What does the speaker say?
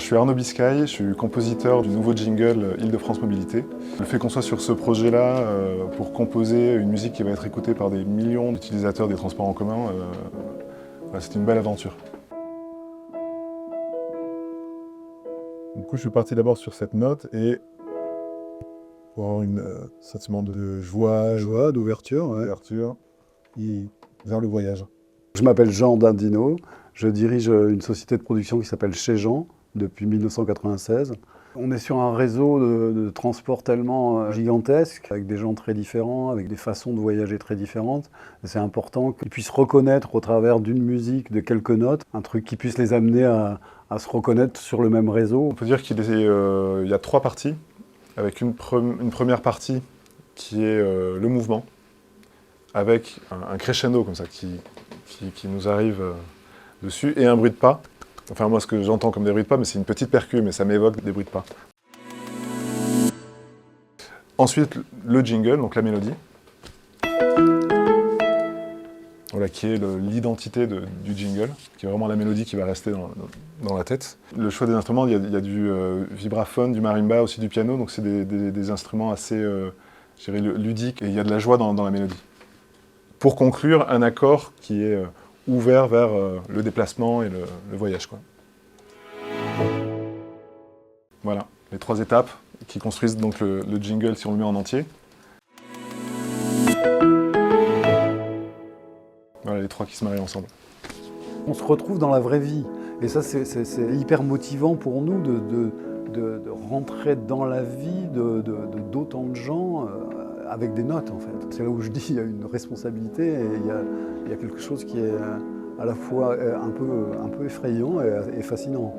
Je suis Arnaud Biscaye, je suis compositeur du nouveau jingle Île-de-France Mobilité. Le fait qu'on soit sur ce projet-là pour composer une musique qui va être écoutée par des millions d'utilisateurs des transports en commun, c'est une belle aventure. Du coup, je suis parti d'abord sur cette note et pour avoir un sentiment de joie, d'ouverture, et vers le voyage. Je m'appelle Jean Dindino, je dirige une société de production qui s'appelle Chez Jean depuis 1996. On est sur un réseau de transport tellement gigantesque, avec des gens très différents, avec des façons de voyager très différentes. C'est important qu'ils puissent reconnaître au travers d'une musique, de quelques notes, un truc qui puisse les amener à se reconnaître sur le même réseau. On peut dire qu'il y a 3 parties, avec une première partie qui est le mouvement, avec un crescendo comme ça qui nous arrive dessus, et un bruit de pas. Enfin moi ce que j'entends comme des bruits de pas, mais c'est une petite percu, mais ça m'évoque des bruits de pas. Ensuite le jingle, donc la mélodie. Voilà, qui est l'identité du jingle, qui est vraiment la mélodie qui va rester dans la tête. Le choix des instruments, il y a du vibraphone, du marimba, aussi du piano, donc c'est des instruments assez je dirais, ludiques, et il y a de la joie dans la mélodie. Pour conclure, un accord qui est ouvert vers le déplacement et le voyage, quoi. Voilà, les 3 étapes qui construisent donc le jingle si on le met en entier. Voilà les 3 qui se marient ensemble. On se retrouve dans la vraie vie, et ça c'est hyper motivant pour nous de rentrer dans la vie d'autant de gens avec des notes en fait. C'est là où je dis qu'il y a une responsabilité et il y a quelque chose qui est à la fois un peu effrayant et fascinant.